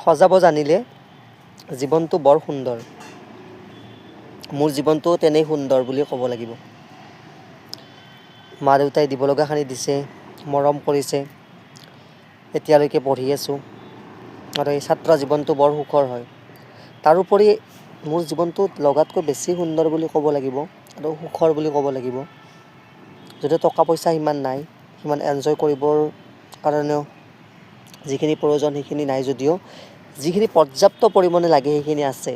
সজাব জানিলে জীৱনটো বৰ সুন্দৰ। মোৰ জীৱনটো তেনেই সুন্দৰ বুলি ক'ব লাগিব। মা দেউতাই দিব লগাখিনি দিছে, মৰম কৰিছে, এতিয়ালৈকে পঢ়ি আছোঁ আৰু এই ছাত্ৰ জীৱনটো বৰ সুখৰ হয়। তাৰোপৰি মোৰ জীৱনটো লগাতকৈ বেছি সুন্দৰ বুলি ক'ব লাগিব আৰু সুখৰ বুলি ক'ব লাগিব। যদিও টকা পইচা সিমান নাই, সিমান এনজয় কৰিবৰ কাৰণেও যিখিনি প্ৰয়োজন সেইখিনি নাই যদিও যিখিনি পৰ্যাপ্ত পৰিমাণে লাগে সেইখিনি আছে।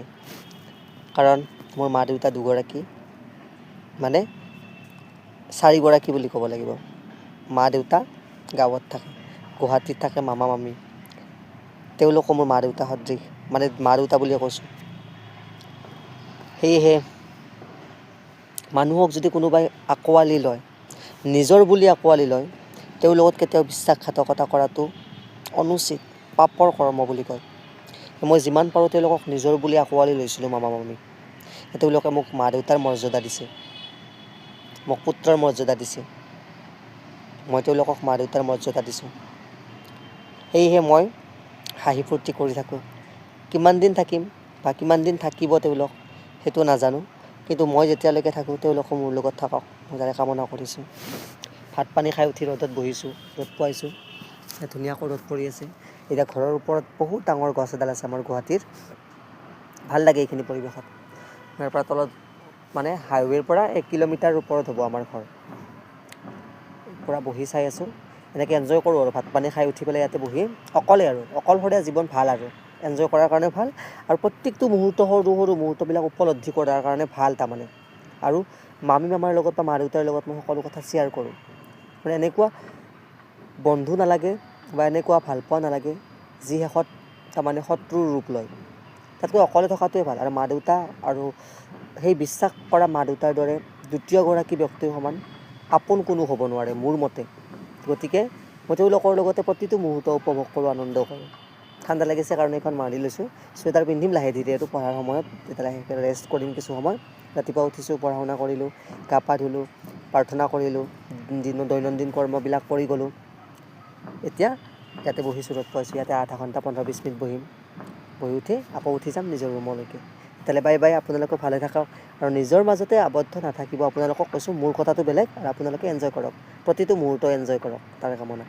কাৰণ মোৰ মা দেউতা দুগৰাকী, মানে চাৰিগৰাকী বুলি ক'ব লাগিব। মা দেউতা গাঁৱত থাকে, গুৱাহাটীত থাকে মামা মামী। তেওঁলোকো মোৰ মা দেউতা সদৃশ, মানে মা দেউতা বুলিয়ে কৈছোঁ। সেয়েহে মানুহক যদি কোনোবাই আঁকোৱালি লয়, নিজৰ বুলি আঁকোৱালি লয়, তেওঁৰ লগত কেতিয়াও বিশ্বাসঘাতকতা কৰাটো অনুচিত, পাপৰ কৰ্ম বুলি কয়। মই যিমান পাৰোঁ তেওঁলোকক নিজৰ বুলি আঁকোৱালি লৈছিলোঁ মামা মামী। তেওঁলোকে মোক মা দেউতাৰ মৰ্যাদা দিছে, মোক পুত্ৰৰ মৰ্যাদা দিছে, মই তেওঁলোকক মা দেউতাৰ মৰ্যাদা দিছোঁ। সেয়েহে মই হাঁহি ফূৰ্তি কৰি থাকোঁ। কিমান দিন থাকিম বা কিমান দিন থাকিব তেওঁলোক সেইটো নাজানো, কিন্তু মই যেতিয়ালৈকে থাকোঁ তেওঁলোকো মোৰ লগত থাকক, মই তাৰে কামনা কৰিছোঁ। ভাত পানী খাই উঠি ৰ'দত বহিছোঁ, ৰ'দ পোৱাইছোঁ, ধুনীয়াকৈ ৰ'দ পৰি আছে। এতিয়া ঘৰৰ ওপৰত বহুত ডাঙৰ গছ এডাল আছে আমাৰ গুৱাহাটীৰ, ভাল লাগে এইখিনি পৰিৱেশত। ইয়াৰ পৰা তলত মানে হাইৱেৰ পৰা 1 কিলোমিটাৰ ওপৰত হ'ব আমাৰ ঘৰ। পূৰা বহি চাই আছোঁ, এনেকৈ এনজয় কৰোঁ আৰু ভাত পানী খাই উঠি পেলাই ইয়াতে বহি অকলে আৰু অকলশৰীয়া জীৱন ভাল আৰু এনজয় কৰাৰ কাৰণে ভাল, আৰু প্ৰত্যেকটো মুহূৰ্ত সৰু সৰু মুহূৰ্তবিলাক উপলব্ধি কৰাৰ কাৰণে ভাল তাৰমানে। আৰু মামী মামাৰ লগত বা মা দেউতাৰ লগত মই সকলো কথা শ্বেয়াৰ কৰোঁ। মানে এনেকুৱা বন্ধু নালাগে বা এনেকুৱা ভালপোৱা নালাগে যি শেষত তাৰমানে শত্ৰুৰ ৰূপ লয়। তাতকৈ অকলে থকাটোৱে ভাল। আৰু মা দেউতা আৰু সেই বিশ্বাস কৰা মা দেউতাৰ দৰে দ্বিতীয়গৰাকী ব্যক্তিৰ সমান আপোন কোনো হ'ব নোৱাৰে মোৰ মতে। গতিকে মই তেওঁলোকৰ লগতে প্ৰতিটো মুহূৰ্ত উপভোগ কৰোঁ, আনন্দ কৰোঁ। ঠাণ্ডা লাগিছে কাৰণে এইখন মাৰি লৈছোঁ, চুৱেটাৰ পিন্ধিম লাহে ধীৰে আৰু পঢ়াৰ সময়ত, তেতিয়া লাহেকৈ ৰেষ্ট কৰিম কিছু সময়। ৰাতিপুৱা উঠিছোঁ, পঢ়া শুনা কৰিলোঁ, গা পা ধুলোঁ, প্ৰাৰ্থনা কৰিলোঁ, দৈনন্দিন কৰ্মবিলাক কৰি গ'লোঁ। এতিয়া ইয়াতে বহিছোঁ, ৰ'দ পাইছোঁ, ইয়াতে আধা ঘণ্টা 15-20 মিনিট বহিম, বহি উঠি আকৌ উঠি যাম নিজৰ ৰুমলৈকে। তেতিয়াহ'লে বাই বাই, আপোনালোকে ভালে থাকক আৰু নিজৰ মাজতে আবদ্ধ নাথাকিব। আপোনালোকক কৈছোঁ মোৰ কথাটো বেলেগ আৰু আপোনালোকে এনজয় কৰক, প্ৰতিটো মুহূৰ্ত এনজয় কৰক, তাৰে কামনা।